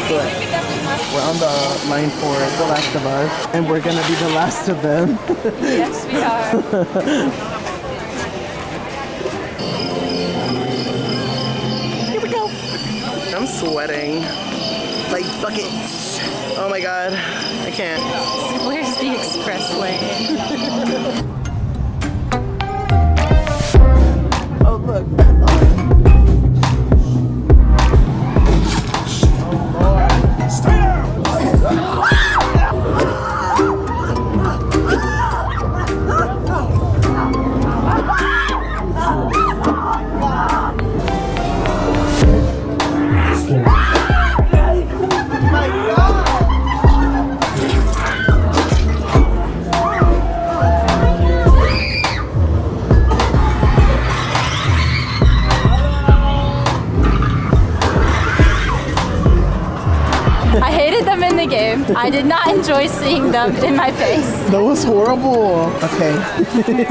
let's do it. We're on the line for The Last of Us, and we're gonna be the last of them. Yes, we are. Here we go. I'm sweating like buckets. Oh my god, I can't. Where's the express lane? Oh look. I hated them in the game. I did not enjoy seeing them in my face. That was horrible. Okay.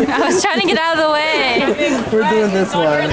I was trying to get out of the way. We're doing this one.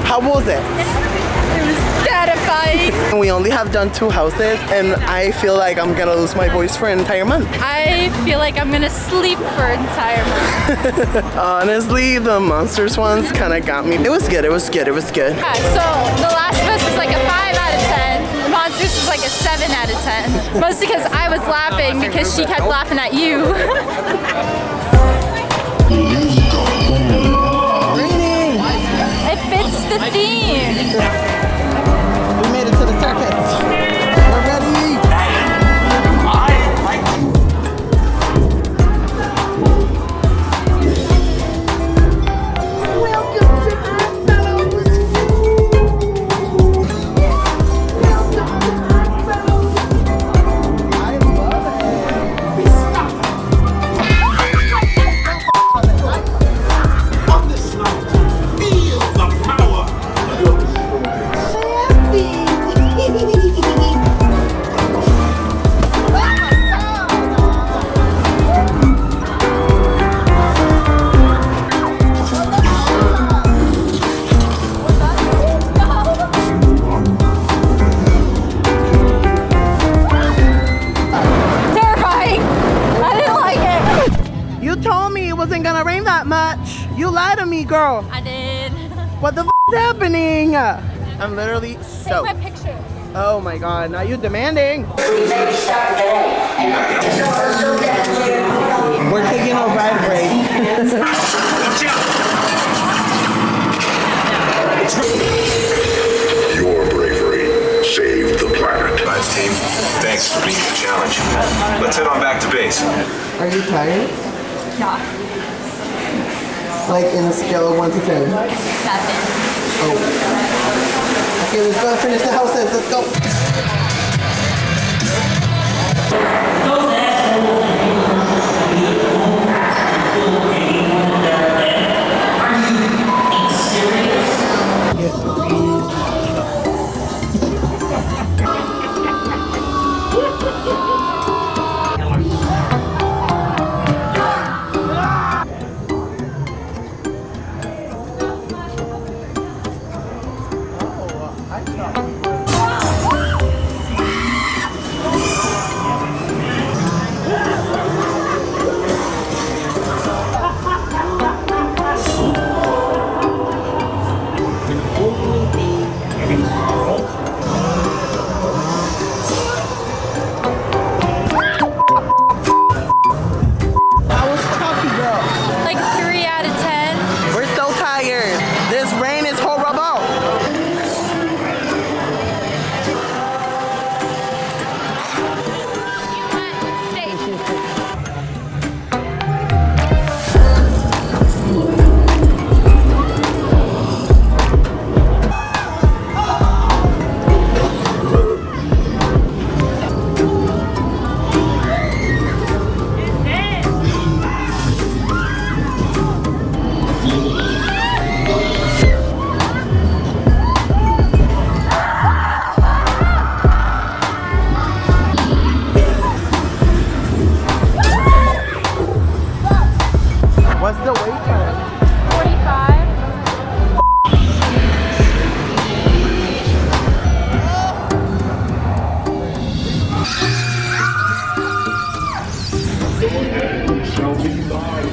How was it? It was terrifying. We only have done 2 houses, and I feel like I'm gonna lose my voice for an entire month. I feel like I'm gonna sleep for an entire month. Honestly, the monsters ones kind of got me. It was good, it was good, it was good. Yeah, so The Last of Us is like a 5 out of 10. The Monsters is like a 7 out of 10. Mostly because I was laughing because she kept laughing at you. It fits the theme. We made it to the circus. We're ready. Welcome to ODDFELLOW'S. I love it. On this night, feel the power. Terrifying. I didn't like it. You told me it wasn't gonna rain that much. You lied to me, girl. I did. What the f is happening? I'm literally Take soaked. my picture. Oh my god, now you're demanding. We're taking a ride break. Your bravery saved the planet. Nice team. Thanks for meeting the challenge. Let's head on back to base. Are you tired? Yeah. Like in a scale of 1 to 10. 7. Oh. Okay, let's go and finish the houses. Let's go.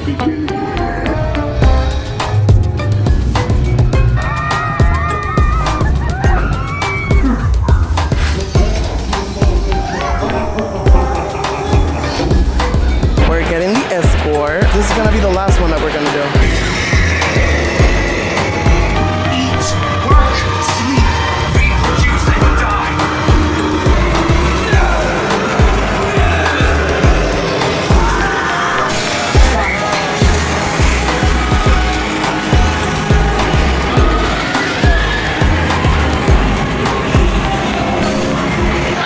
begin here. We're getting the escort. This is gonna be the last one that we're gonna do. Eat, work, sleep, reproduce, and die.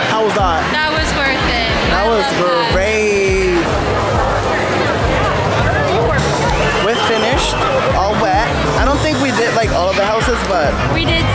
How was that? That was worth it. That was great. We're finished, all wet. I don't think we did like all of the houses, but We did